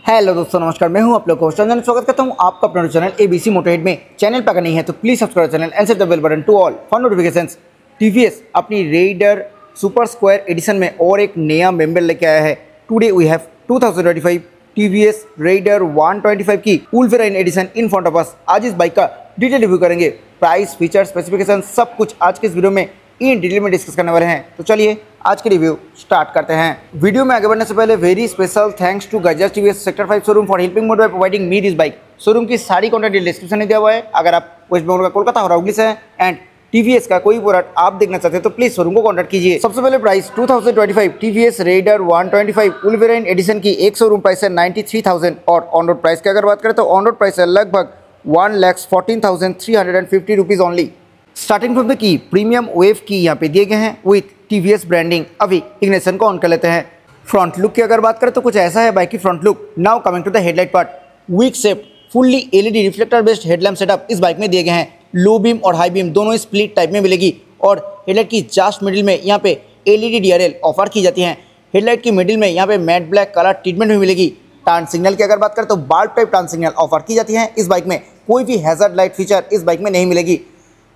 Hello दोस्तों, नमस्कार। मैं हूं आप लोग को चंदन। स्वागत करता हूं आपका अपने चैनल एबीसी मोटरहेड में। चैनल पर अगर नहीं है तो please subscribe channel and set the bell button to all for notifications. TVS अपनी रेडर सुपर स्क्वायर एडिशन में और एक नया मेंबर लेके आया है। Today we have 2025 TVS Raider 125 की Wolverine edition in front of us. आज इस बाइक का डिटेल रिव्यू करेंगे। प्राइस, फीचर, स्पेसिफिकेशन सब कुछ आज के इस वीडियो में इन डिटेल में डिस्कस करने वाले हैं। तो चलिए आज की रिव्यू स्टार्ट करते हैं। वीडियो में आगे बढ़ने से पहले वेरी स्पेशल थैंक्स टू गजाज TVS sector 5 showroom for helping mode by providing me this bike. Showroom की सारी कॉन्टैक्ट डिस्क्रिप्शन में दिया हुआ है। अगर आप वेस्ट बंगाल का कोलकाता और हुगली से हैं एंड टीवीएस का कोई प्रोडक्ट आप देखना चाहते हैं तो प्लीज शोरूम को कॉन्टैक्ट कीजिए। सबसे पहले प्राइस 2025 टीवीएस रेडर 125 वुल्वराइन एडिशन की एक शोरूम प्राइस है 93,000 और ऑन रोड प्राइस की अगर बात करें तो ऑन रोड प्राइस है लगभग 1,14,350 rupees only. Starting from the key premium wave की यहाँ पे दिए गए हैं विथ टीवीएस ब्रांडिंग। अभी इग्निशन को ऑन कर लेते हैं। फ्रंट लुक की अगर बात करें तो कुछ ऐसा है बाइक की front look. Now coming to the headlight part. Week shaped fully LED reflector based headlamp setup इस बाइक में दिए गए हैं। लो बीम और हाई बीम दोनों स्प्लिट टाइप में मिलेगी और हेडलाइट की जस्ट मिडिल में यहाँ पे एलईडी डीआरएल ऑफर की जाती है। हेडलाइट की मिडिल में यहाँ पे मैट ब्लैक कलर ट्रीटमेंट भी मिलेगी। टर्न सिग्नल की अगर बात करें तो बाल्ब टाइप टर्न सिग्नल ऑफर की जाती है। इस बाइक में कोई भी हैजर्ड लाइट फीचर इस बाइक में नहीं मिलेगी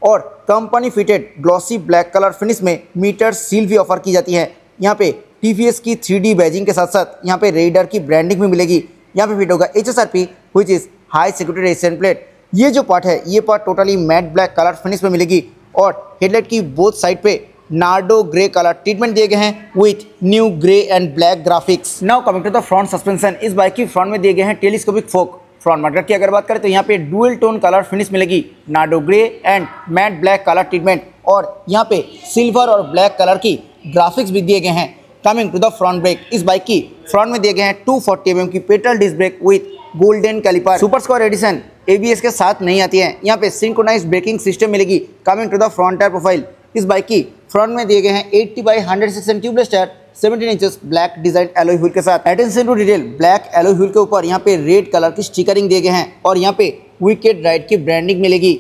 और company fitted glossy black colour finish में मीटर सील भी ऑफर की जाती है। यहाँ पे टीवीएस की 3D बैजिंग के साथ साथ यहाँ पे रेडर की ब्रांडिंग भी मिलेगी। यहाँ पे फिट होगा HSRP which is high security resistant plate. ये जो पार्ट है ये part totally mat black colour finish में मिलेगी और हेडलाइट की बोथ साइड पे नार्डो ग्रे कलर ट्रीटमेंट दिए गए हैं with new grey and black graphics. Now coming to the front suspension. इस बाइक की फ्रंट में दिए गए हैं टेलीस्कोपिक फोक। फ्रंट मडगार्ड की अगर बात करें तो यहाँ पे डुअल टोन कलर फिनिश मिलेगी। Nardo grey and mat black colour treatment और यहाँ पे सिल्वर और ब्लैक कलर की ग्राफिक्स भी दिए गए हैं। Coming to the front brake. इस बाइक की फ्रंट में दिए गए हैं 240 mm की petrol disc brake with golden caliper. Super square edition ABS के साथ नहीं आती है। यहाँ पे सिंक्रोनाइज ब्रेकिंग सिस्टम मिलेगी। Coming to the front tyre profile. इस बाइक की फ्रंट में दिए गए हैं 80/100 section tubeless tyre 17 inches black design alloy wheel के साथ। Attention to detail. Black alloy wheel के ऊपर यहाँ पे रेड कलर की स्टिकरिंग दिए गए हैं और यहाँ पे विकेट राइड की ब्रांडिंग मिलेगी।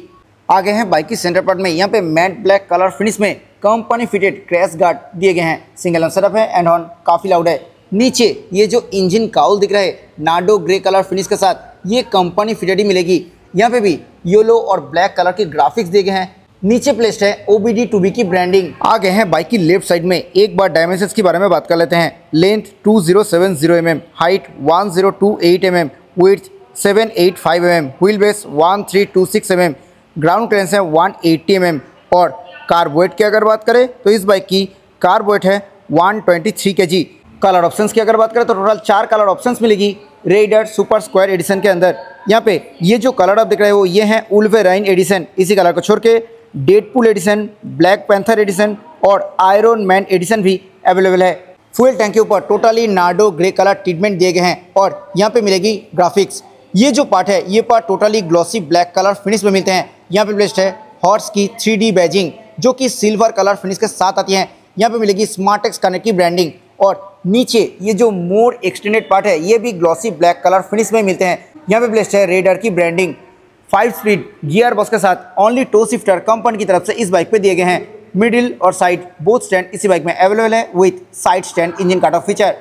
आगे हैं बाइक की सेंटर पार्ट में। यहाँ पे मैट ब्लैक कलर फिनिश में कंपनी फिटेड क्रैश गार्ड दिए गए हैं। सिंगल ऑन सेटअप है एंड हॉर्न काफी लाउड है। नीचे ये जो इंजन काउल दिख रहा है नार्डो ग्रे कलर फिनिश के साथ ये कंपनी फिटेड ही मिलेगी। यहाँ पे भी येलो और ब्लैक कलर के ग्राफिक्स दिए गए हैं। नीचे प्लेस्ड है OBD2B की ब्रांडिंग। आगे हैं बाइक की लेफ्ट साइड में। एक बार डायमेंशंस के बारे में बात कर लेते हैं। Length 2070 mm, height 1028 mm, width 785 mm, wheel base 1326 mm, ground clearance है 180 mm और कार्ब वेट की अगर बात करें तो इस बाइक की कार्ब वेट है 123 kg। कलर ऑप्शंस की अगर बात करें तो टोटल 4 कलर ऑप्शंस मिलेगी रेडर सुपर स्क्वायर एडिशन के अंदर। यहाँ पे ये जो कलर आप देख रहे हो ये हैं वुल्वराइन एडिशन। इसी कलर को छोड़ के Deadpool edition, Black Panther edition और आयरन मैन एडिशन भी अवेलेबल है। फ्यूल टैंक के ऊपर totally Nardo grey colour treatment दिए गए हैं और यहाँ पे मिलेगी ग्राफिक्स। ये जो पार्ट है ये part totally glossy black colour finish में मिलते हैं। यहाँ पे प्लेस्ड है हॉर्स की 3D बैजिंग जो कि सिल्वर कलर फिनिश के साथ आती है। यहाँ पे मिलेगी स्मार्टेक्स कनेक्ट की ब्रांडिंग और नीचे ये जो मोर एक्सटेंडेड पार्ट है ये भी ग्लॉसी ब्लैक कलर फिनिश में मिलते हैं। यहाँ पे प्लेस्ड है रेडर की ब्रांडिंग। 5 स्पीड गियर बॉक्स के साथ ओनली टो शिफ्टर कंपनी की तरफ से इस बाइक पे दिए गए हैं। मिडिल और साइड बोथ स्टैंड इसी बाइक में अवेलेबल है with side stand engine cut off feature.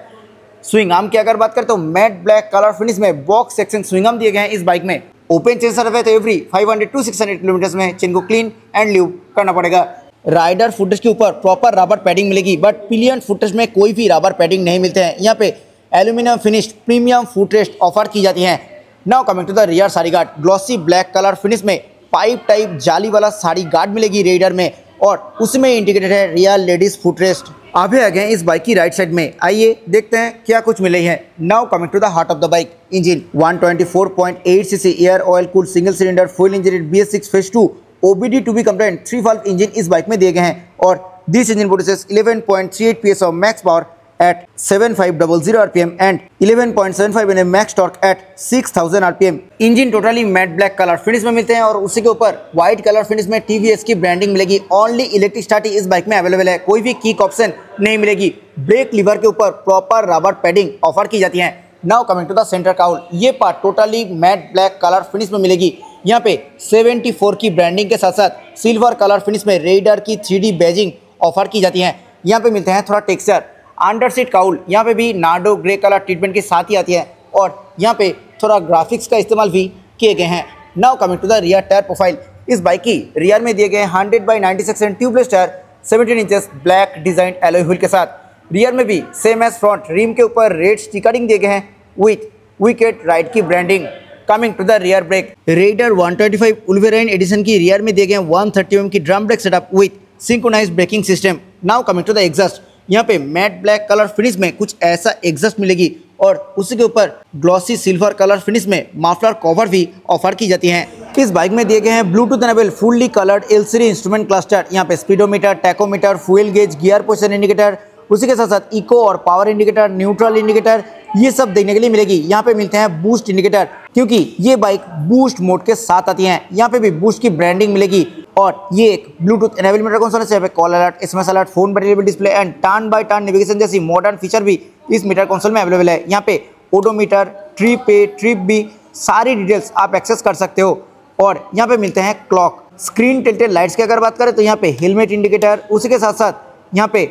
Swing arm की अगर बात करें तो मैट ब्लैक कलर फिनिश में बॉक्स सेक्शन स्विंग आर्म दिए गए हैं इस बाइक में। ओपन चेन सर्फ है तो एवरी 500 to 600 किलोमीटर में चेन को क्लीन एंड ल्यूब करना पड़ेगा। राइडर फुटेज के ऊपर प्रॉपर रबर पैडिंग मिलेगी बट पिलियन फुटेज में कोई भी रबर पैडिंग नहीं मिलते हैं। यहाँ पे aluminium finished premium footrest offer की जाती है। Now coming to the rear sari guard. Glossy black colour finish में पाइप टाइप जाली वाला साड़ी गार्ड मिलेगी रेडर में और उसमें इंटीग्रेटेड है रियर लेडीज फुटरेस्ट। आगे आ गए इस बाइक की राइट साइड में। आइए देखते हैं क्या कुछ मिले हैं। Now coming to the heart of the bike. Engine 124.8 cc air oil cooled single cylinder full engine BS6 phase 2 OBD2B compliant 3 valve engine इस बाइक में दिए गए हैं और this engine produces 11.38 PS of max power at 7500 RPM and 11.75 Nm max torque at 6000 RPM। Engine totally mat black colour finish में मिलते हैं और उसी के ऊपर व्हाइट कलर फिनिश में TVS की ब्रांडिंग मिलेगी। ओनली इलेक्ट्रिक स्टार्ट इस बाइक में अवेलेबल है। कोई भी किक ऑप्शन नहीं मिलेगी। ब्रेक लीवर के ऊपर प्रॉपर रबर पैडिंग ऑफर की जाती है। Now coming to the centre cowl. ये part totally mat black colour finish में मिलेगी। यहाँ पे 74 की ब्रांडिंग के साथ साथ सिल्वर कलर फिनिश में रेडर की 3D बैजिंग ऑफर की जाती है। यहाँ पे मिलते हैं थोड़ा टेक्सचर। अंडर सीट काउल यहाँ पे भी नार्डो ग्रे कलर ट्रीटमेंट के साथ ही आती है और यहाँ पे थोड़ा ग्राफिक्स का इस्तेमाल भी किए गए हैं। Now coming to the rear tyre profile. इस बाइक की रियर में दिए गए 100/96 tubeless tyre 17 inches black design alloy wheel के साथ। रियर में भी सेम एज फ्रंट, रिम के ऊपर रेड स्टिकरिंग दिए गए हैं विथ विकेट राइड की branding. Coming to the rear brake, Raider 125 Wolverine edition की रियर में दिए गए 130 mm की drum brake setup with synchronised braking system. Now coming to the exhaust, यहाँ पे मैट ब्लैक कलर फिनिश में कुछ ऐसा एग्जॉस्ट मिलेगी और उसी के ऊपर ग्लॉसी सिल्वर कलर फिनिश में मफलर कवर भी ऑफर की जाती हैं। इस बाइक में दिए गए हैं Bluetooth enable fully coloured LCD instrument cluster. यहाँ पे speedometer, tachometer, fuel gauge, gear position indicator, उसी के साथ साथ इको और पावर इंडिकेटर, न्यूट्रल इंडिकेटर, ये सब देखने के लिए मिलेगी। यहाँ पे मिलते हैं बूस्ट इंडिकेटर, क्योंकि ये बाइक बूस्ट मोड के साथ आती है। यहाँ पे भी बूस्ट की ब्रांडिंग मिलेगी और ये एक ब्लूटूथ एनेबल मीटर कंसोल है। यहाँ पे call alert, SMS alert, phone battery display and turn by turn navigation जैसी मॉडर्न फीचर भी इस मीटर कंसोल में अवेलेबल है। यहाँ पे odometer, trip A, trip B, सारी डिटेल्स आप एक्सेस कर सकते हो। और यहाँ पे मिलते हैं क्लॉक, स्क्रीन टिल्टेड लाइट्स की अगर बात करें तो यहाँ पे हेलमेट इंडिकेटर, उसी के साथ साथ यहाँ पे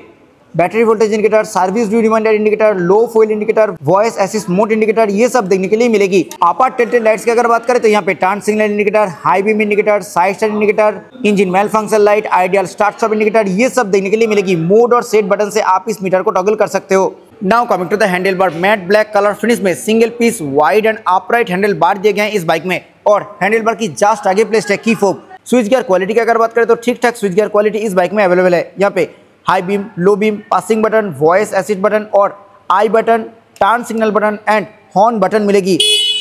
battery voltage indicator, service due reminder indicator, low fuel indicator, voice assist mode indicator, ये सब देखने के लिए मिलेगी। अपर टिल्टेड लाइट्स की अगर बात करें तो यहाँ पे turn signal indicator, high beam indicator, side stand indicator, engine malfunction light, idle start stop indicator, ये सब देखने के लिए मिलेगी। मोड और सेट बटन से आप इस मीटर को टॉगल कर सकते हो। Now coming to the handlebar, matte black colour finish में single piece wide and upright handlebar दिए गए हैं इस बाइक में और हैंडल बार की जस्ट आगे प्लेस्ड है की फोब। स्विच गियर क्वालिटी की अगर बात करें तो ठीक ठाक स्विच गियर क्वालिटी इस बाइक में अवेलेबल है। यहाँ पे high beam, low beam, passing button, voice assist button और I button, turn signal button and horn button मिलेगी।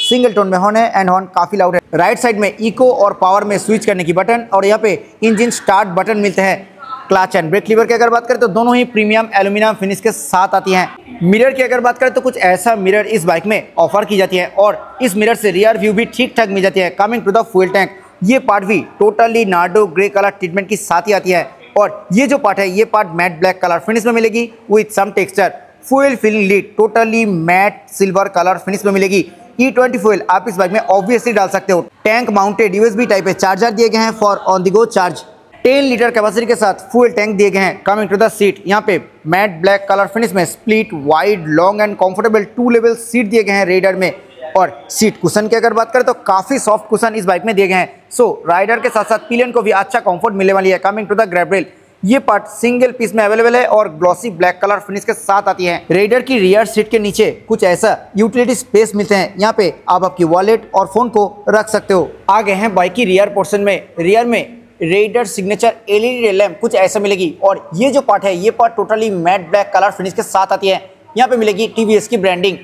सिंगल टोन में हॉर्न है एंड हॉर्न काफी लाउड है। राइट साइड में इको और पावर में स्विच करने की बटन और यहाँ पे इंजन स्टार्ट बटन मिलते हैं। क्लच एंड ब्रेक लीवर की अगर बात करें तो दोनों ही प्रीमियम एल्यूमिनियम फिनिश के साथ आती हैं। मिरर की अगर बात करें तो कुछ ऐसा मिरर इस बाइक में ऑफर की जाती है और इस मिरर से रियर व्यू भी ठीक ठाक मिल जाती है। Coming to the fuel tank, ये पार्ट भी totally Nardo grey colour treatment की साथ ही आती है और ये जो पार्ट है ये part matt black colour finish में मिलेगी with some texture. Fuel filling lid totally matt silver colour finish में मिलेगी। E20 फ्यूल आप इस बाइक में ऑब्वियसली डाल सकते हो। टैंक माउंटेड USB टाइप है चार्जर दिए गए हैं for on the go charge. 10 litre capacity के साथ फ्यूल टैंक दिए गए हैं। कमिंग टू द सीट, यहाँ पे मैट ब्लैक कलर फिनिश में split wide long and comfortable 2 level seat दिए गए हैं रेडर में और सीट कुशन की अगर बात करें तो काफी सॉफ्ट कुशन इस बाइक में दिए गए हैं। सो राइडर के साथ साथ पिलियन को भी अच्छा कंफर्ट मिलने वाली है। Coming to the grab rail, ये पार्ट सिंगल पीस में अवेलेबल है और ग्लॉसी ब्लैक कलर फिनिश के साथ आती है। रेडर की रियर सीट के नीचे कुछ ऐसा यूटिलिटी स्पेस मिलते हैं। यहाँ पे आप आपकी वॉलेट और फोन को रख सकते हो। आगे हैं बाइक की रियर पोर्शन में, रियर में रेडर सिग्नेचर LED लैम्प कुछ ऐसा मिलेगी और ये जो पार्ट है ये part totally mat black colour finish के साथ आती है। यहाँ पे मिलेगी TVS की ब्रांडिंग।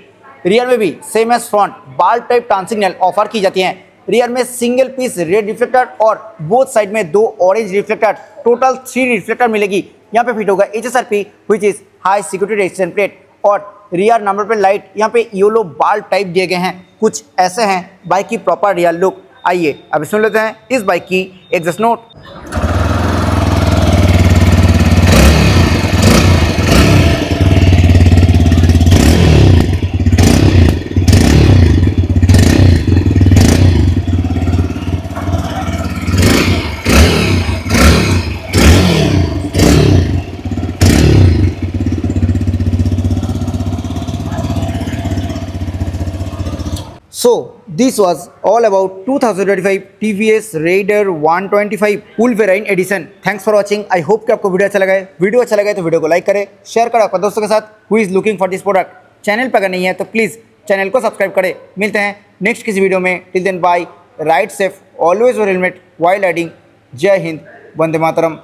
रियर में भी same as front bulb type turn signal offer की जाती है। रियर में सिंगल पीस रेड रिफ्लेक्टर और बोथ साइड में 2 ऑरेंज रिफ्लेक्टर, टोटल 3 रिफ्लेक्टर मिलेगी। यहाँ पे फिट होगा HSRP which is high security resistant plate और रियर नंबर प्लेट लाइट यहाँ पे येलो बाल्ब टाइप दिए गए हैं। कुछ ऐसे हैं बाइक की प्रॉपर रियर लुक। आइए अब सुन लेते हैं इस बाइक की exhaust note. So this was all about 2025 TVS Raider 125 Wolverine Edition. Thanks for watching. I hope कि आपको वीडियो अच्छा लगा है। वीडियो अच्छा लगा है तो वीडियो को लाइक करें, शेयर करें अपने दोस्तों के साथ who is looking for this product. Channel पर अगर नहीं है तो प्लीज़ चैनल को सब्सक्राइब करें। मिलते हैं नेक्स्ट किसी वीडियो में। Till then bye, ride safe, always wear helmet while riding. जय हिंद, वंदे मातरम।